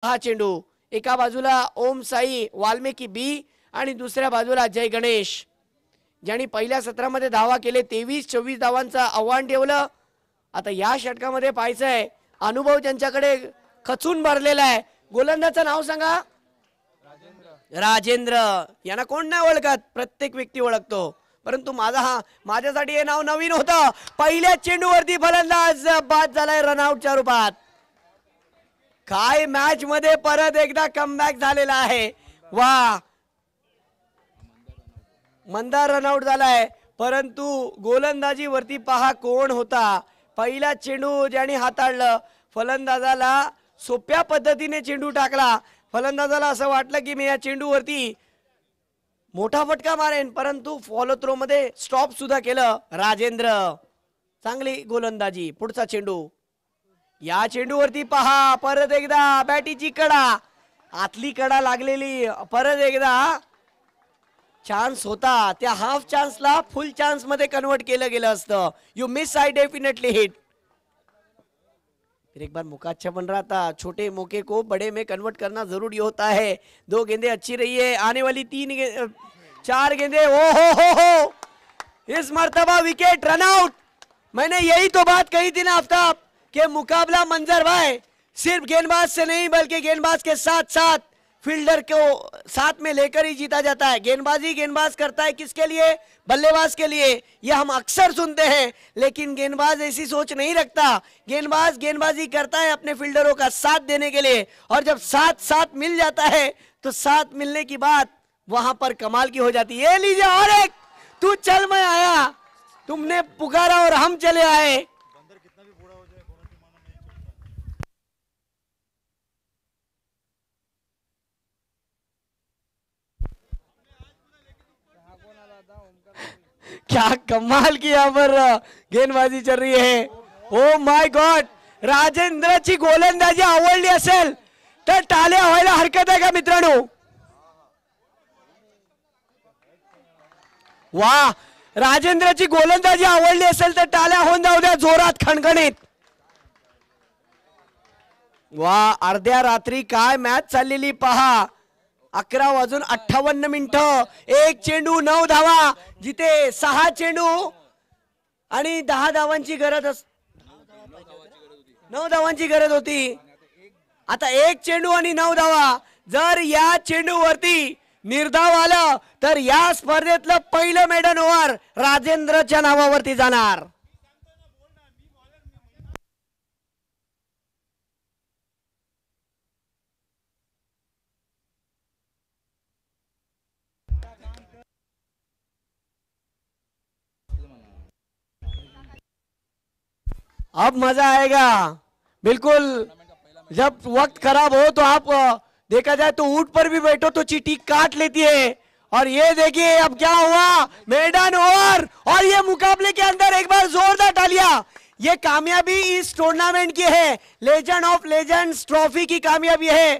हा चेंडू एका बाजूला ओम साई वाल्मिकी बी आणि दुसऱ्या बाजूला जय गणेश, ज्यांनी पहिल्या सत्रामध्ये धावा केले 23-24 धावांचा आव्हान ठेवलं. आता या षटकामध्ये पाहायचंय अनुभव त्यांच्याकडे खचून भरलेला आहे. गोलंदाजाचं नाव सांगा. राजेंद्र. यांना कोण नाही ओळखत, प्रत्येक व्यक्ती ओळखतो, परंतु माझ्यासाठी हे नाव नवीन होतं. पहिल्या चेंडूवरती फलंदाज बाद झालाय रनआउटच्या रूपात. काय मॅच मध्ये परत एकदा कमबॅक झालेला आहे. वा, मंदार रनआउट झालाय, परंतु गोलंदाजीवरती पहा कोण होता. पहिला चेंडू ज्याने हाताळलं, फलंदाजाला सोप्या पद्धतीने चेंडू टाकला. फलंदाजाला असं वाटलं की मी या चेंडूवरती मोठा फटका मारेन, परंतु फॉलो थ्रो मध्ये स्टॉप सुद्धा केलं राजेंद्र. चांगली गोलंदाजी. पुढचा चेंडू. या चेंडूवरती पहा परत एकदा बॅटीची कडा, आतली कडा लागलेली. परत एकदा चान्स होता, त्या हाफ चान्सला फुल चान्स मध्ये कन्वर्ट केलं गेलं असतं. You miss I definitely hit. फिर एक बार मौका अच्छा बन रहा था, छोटे मौके को बड़े में कन्वर्ट करना जरूरी होता है. 2 गेंदे अच्छी रही है, आने वाली 4 गेंदे. ओ हो, इस मर्तबा विकेट, रनआउट. मैंने यही तो बात कही थी ना आफ्ताब कि मुकाबला मंजर भाई सिर्फ गेंदबाज से नहीं बल्कि गेंदबाज के साथ साथ फील्डर को साथ में लेकर ही जीता जाता है. गेंदबाज करता है किसके लिए? बल्लेबाज के लिए. यह हम अक्सर सुनते हैं, लेकिन गेंदबाज ऐसी सोच नहीं रखता. गेंदबाजी करता है अपने फील्डरों का साथ देने के लिए, और जब साथ मिल जाता है तो साथ मिलने की बात वहां पर कमाल की हो जाती है. ये लीजिए और एक, तू चल मैं आया, तुमने पुकारा और हम चले आए. क्या कमाल की यहाँ पर गेंदबाजी चल रही है. ओ माय गॉड, राजेंद्रची गोलंदाजी आवडली असेल तर टाळ्या व्हायला हरकत आहे का मित्रांनो? वा, राजेंद्रची गोलंदाजी आवडली असेल तर टाळ्या होऊन जाऊ द्या जोरात खणखणीत. वा, अर्ध्या रात्री काय मॅच चाललेली पहा. 11:58 एक चेंडू 9 धावा, जिथे 6 चेंडू आणि 10 धावांची गरज 9 धावांची गरज होती. आता एक चेंडू आणि 9 धावा. जर या चेंडूवरती निर्धाव आलं तर या स्पर्धेतलं पहिलं मेडन ओव्हर राजेंद्रच्या नावावरती जाणार. अब मजा आएगा बिल्कुल. जब वक्त खराब हो तो आप देखा जाए तो ऊंट पर भी बैठो तो चींटी काट लेती है. और ये देखिए अब क्या हुआ, मेडन ओवर. और ये मुकाबले के अंदर एक बार जोरदार तालियां. ये कामयाबी इस टूर्नामेंट की है, लेजेंड ऑफ लेजेंड्स ट्रॉफी की कामयाबी है.